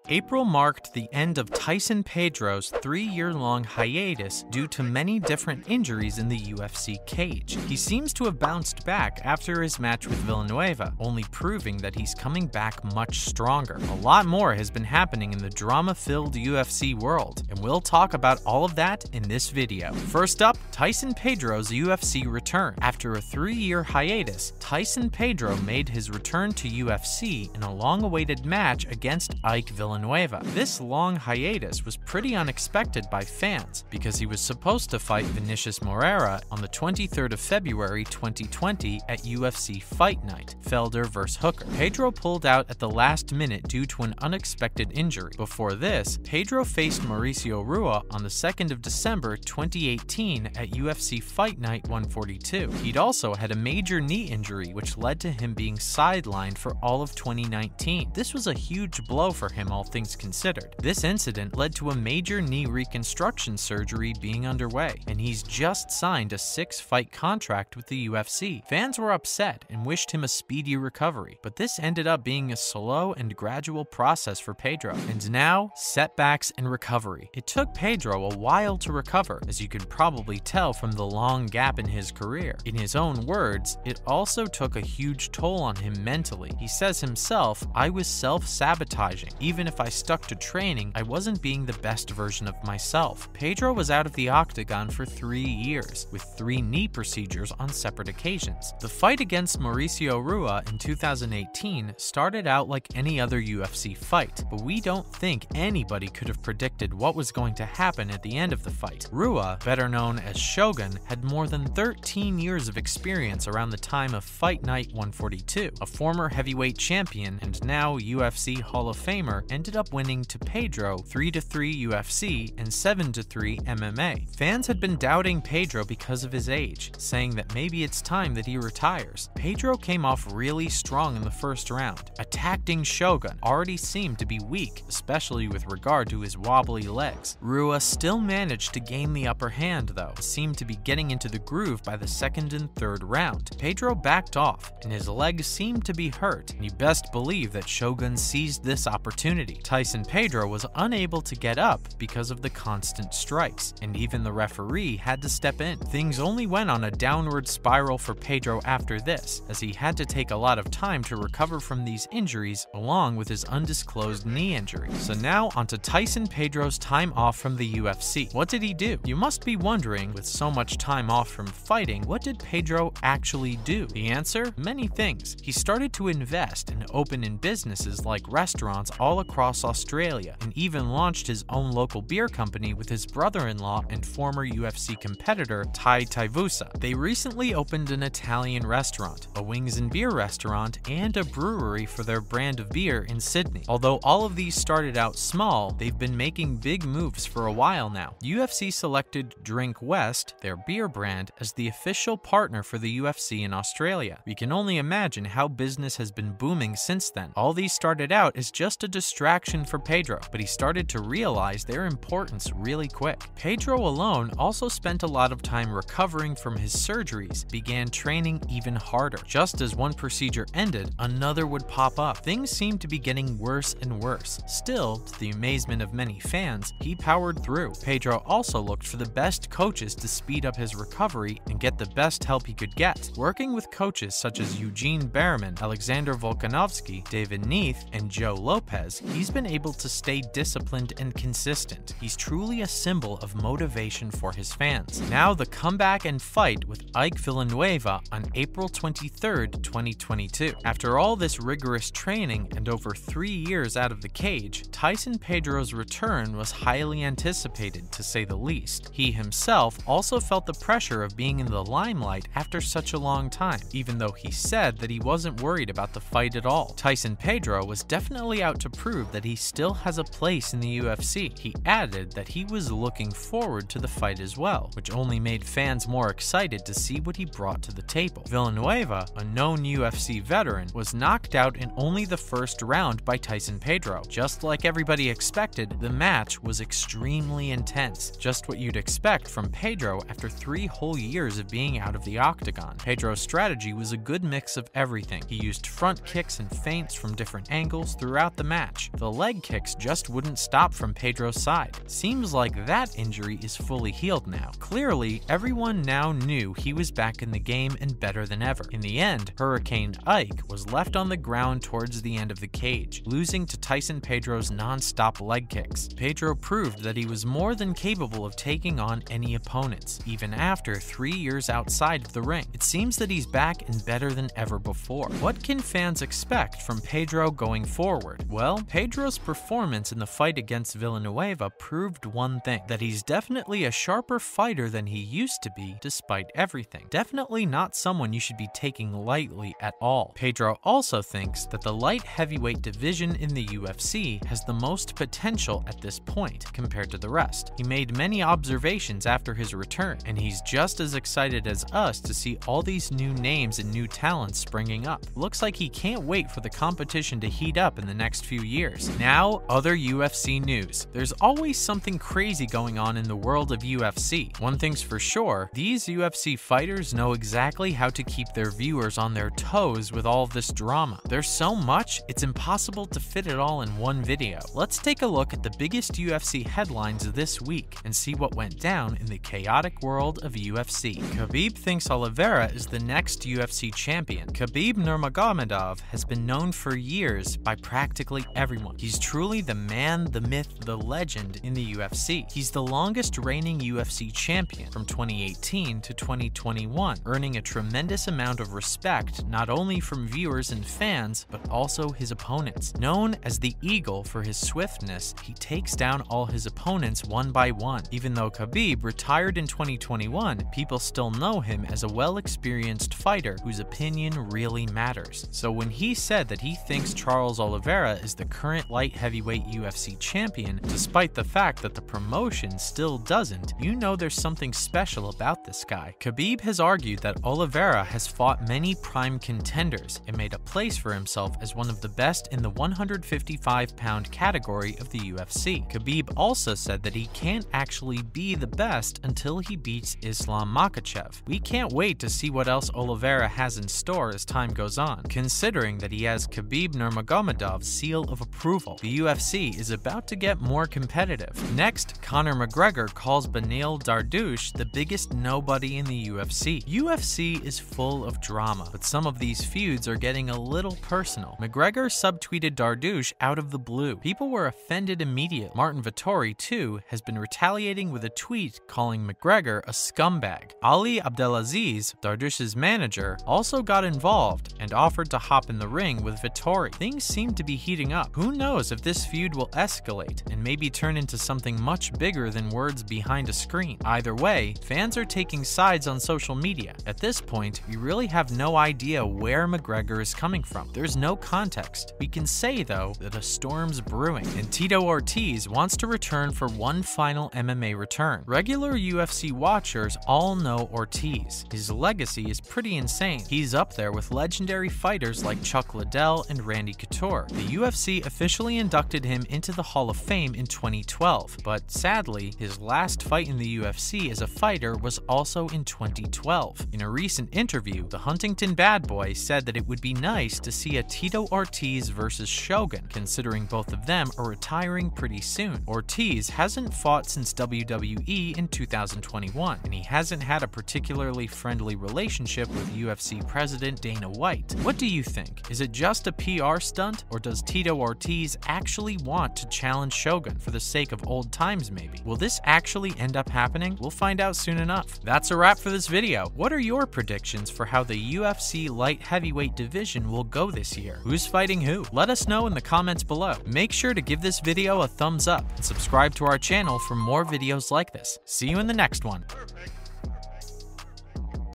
April marked the end of Tyson Pedro's 3-year-long hiatus due to many different injuries in the UFC cage. He seems to have bounced back after his match with Villanueva, only proving that he's coming back much stronger. A lot more has been happening in the drama-filled UFC world, and we'll talk about all of that in this video. First up, Tyson Pedro's UFC return. After a 3-year hiatus, Tyson Pedro made his return to UFC in a long-awaited match against Ike Villanueva. This long hiatus was pretty unexpected by fans because he was supposed to fight Vinicius Moreira on the 23rd of February 2020 at UFC Fight Night, Felder vs. Hooker. Pedro pulled out at the last minute due to an unexpected injury. Before this, Pedro faced Mauricio Rua on the 2nd of December 2018 at UFC Fight Night 142. He'd also had a major knee injury which led to him being sidelined for all of 2019. This was a huge blow for him, all things considered. This incident led to a major knee reconstruction surgery being underway, and he's just signed a 6-fight contract with the UFC. Fans were upset and wished him a speedy recovery, but this ended up being a slow and gradual process for Pedro. And now, setbacks and recovery. It took Pedro a while to recover, as you could probably tell from the long gap in his career. In his own words, it also took a huge toll on him mentally. He says himself, "I was self-sabotaging. Even if I stuck to training, I wasn't being the best version of myself." Pedro was out of the octagon for 3 years, with 3 knee procedures on separate occasions. The fight against Mauricio Rua in 2018 started out like any other UFC fight, but we don't think anybody could have predicted what was going to happen at the end of the fight. Rua, better known as Shogun, had more than 13 years of experience around the time of Fight Night 142. A former heavyweight champion and now UFC Hall of Famer, ended up winning to Pedro 3-3 UFC and 7-3 MMA. Fans had been doubting Pedro because of his age, saying that maybe it's time that he retires. Pedro came off really strong in the first round. Attacking Shogun already seemed to be weak, especially with regard to his wobbly legs. Rua still managed to gain the upper hand though, seemed to be getting into the groove by the 2nd and 3rd round. Pedro backed off, and his legs seemed to be hurt, and you best believe that Shogun seized this opportunity. Tyson Pedro was unable to get up because of the constant strikes, and even the referee had to step in. Things only went on a downward spiral for Pedro after this, as he had to take a lot of time to recover from these injuries along with his undisclosed knee injury. So now onto Tyson Pedro's time off from the UFC. What did he do? You must be wondering, with so much time off from fighting, what did Pedro actually do? The answer? Many things. He started to invest and open in businesses like restaurants all across Australia, and even launched his own local beer company with his brother-in-law and former UFC competitor Tai Tuivasa. They recently opened an Italian restaurant, a wings and beer restaurant, and a brewery for their brand of beer in Sydney. Although all of these started out small, they've been making big moves for a while now. UFC selected Drink West, their beer brand, as the official partner for the UFC in Australia. We can only imagine how business has been booming since then. All these started out as just a distraction for Pedro, but he started to realize their importance really quick. Pedro alone also spent a lot of time recovering from his surgeries, began training even harder. Just as one procedure ended, another would pop up. Things seemed to be getting worse and worse. Still, to the amazement of many fans, he powered through. Pedro also looked for the best coaches to speed up his recovery and get the best help he could get. Working with coaches such as Eugene Behrman, Alexander Volkanovski, David Neath, and Joe Lopez, he's been able to stay disciplined and consistent. He's truly a symbol of motivation for his fans. Now the comeback and fight with Ike Villanueva on April 23rd, 2022. After all this rigorous training and over 3 years out of the cage, Tyson Pedro's return was highly anticipated, to say the least. He himself also felt the pressure of being in the limelight after such a long time, even though he said that he wasn't worried about the fight at all. Tyson Pedro was definitely out to prove that he still has a place in the UFC. He added that he was looking forward to the fight as well, which only made fans more excited to see what he brought to the table. Villanueva, a known UFC veteran, was knocked out in only the first round by Tyson Pedro. Just like everybody expected, the match was extremely intense, just what you'd expect from Pedro after 3 whole years of being out of the octagon. Pedro's strategy was a good mix of everything. He used front kicks and feints from different angles throughout the match, the leg kicks just wouldn't stop from Pedro's side. Seems like that injury is fully healed now. Clearly, everyone now knew he was back in the game and better than ever. In the end, Hurricane Ike was left on the ground towards the end of the cage, losing to Tyson Pedro's non-stop leg kicks. Pedro proved that he was more than capable of taking on any opponents, even after 3 years outside of the ring. It seems that he's back and better than ever before. What can fans expect from Pedro going forward? Well, Pedro's performance in the fight against Villanueva proved one thing, that he's definitely a sharper fighter than he used to be despite everything. Definitely not someone you should be taking lightly at all. Pedro also thinks that the light heavyweight division in the UFC has the most potential at this point compared to the rest. He made many observations after his return, and he's just as excited as us to see all these new names and new talents springing up. Looks like he can't wait for the competition to heat up in the next few years. Now, other UFC news. There's always something crazy going on in the world of UFC. One thing's for sure, these UFC fighters know exactly how to keep their viewers on their toes with all of this drama. There's so much, it's impossible to fit it all in one video. Let's take a look at the biggest UFC headlines this week and see what went down in the chaotic world of UFC. Khabib thinks Oliveira is the next UFC champion. Khabib Nurmagomedov has been known for years by practically everyone. He's truly the man, the myth, the legend in the UFC. He's the longest reigning UFC champion from 2018 to 2021, earning a tremendous amount of respect not only from viewers and fans, but also his opponents. Known as the Eagle for his swiftness, he takes down all his opponents one by one. Even though Khabib retired in 2021, people still know him as a well-experienced fighter whose opinion really matters. So when he said that he thinks Charles Oliveira is the current light heavyweight UFC champion, despite the fact that the promotion still doesn't, you know there's something special about this guy. Khabib has argued that Oliveira has fought many prime contenders and made a place for himself as one of the best in the 155-pound category of the UFC. Khabib also said that he can't actually be the best until he beats Islam Makhachev. We can't wait to see what else Oliveira has in store as time goes on, considering that he has Khabib Nurmagomedov's seal of approval. The UFC is about to get more competitive. Next, Conor McGregor calls Beneil Dariush the biggest nobody in the UFC. UFC is full of drama, but some of these feuds are getting a little personal. McGregor subtweeted Dariush out of the blue. People were offended immediately. Martin Vettori, too, has been retaliating with a tweet calling McGregor a scumbag. Ali Abdelaziz, Dariush's manager, also got involved and offered to hop in the ring with Vettori. Things seem to be heating up. Who knows if this feud will escalate and maybe turn into something much bigger than words behind a screen. Either way, fans are taking sides on social media. At this point, we really have no idea where McGregor is coming from. There's no context. We can say, though, that a storm's brewing, and Tito Ortiz wants to return for one final MMA return. Regular UFC watchers all know Ortiz. His legacy is pretty insane. He's up there with legendary fighters like Chuck Liddell and Randy Couture. The UFC officially inducted him into the Hall of Fame in 2012, but sadly, his last fight in the UFC as a fighter was also in 2012. In a recent interview, the Huntington Bad Boy said that it would be nice to see a Tito Ortiz versus Shogun, considering both of them are retiring pretty soon. Ortiz hasn't fought since WWE in 2021, and he hasn't had a particularly friendly relationship with UFC president Dana White. What do you think? Is it just a PR stunt, or does Tito Ortiz actually want to challenge Shogun for the sake of old times maybe? Will this actually end up happening? We'll find out soon enough. That's a wrap for this video. What are your predictions for how the UFC light heavyweight division will go this year? Who's fighting who? Let us know in the comments below. Make sure to give this video a thumbs up and subscribe to our channel for more videos like this. See you in the next one. Perfect.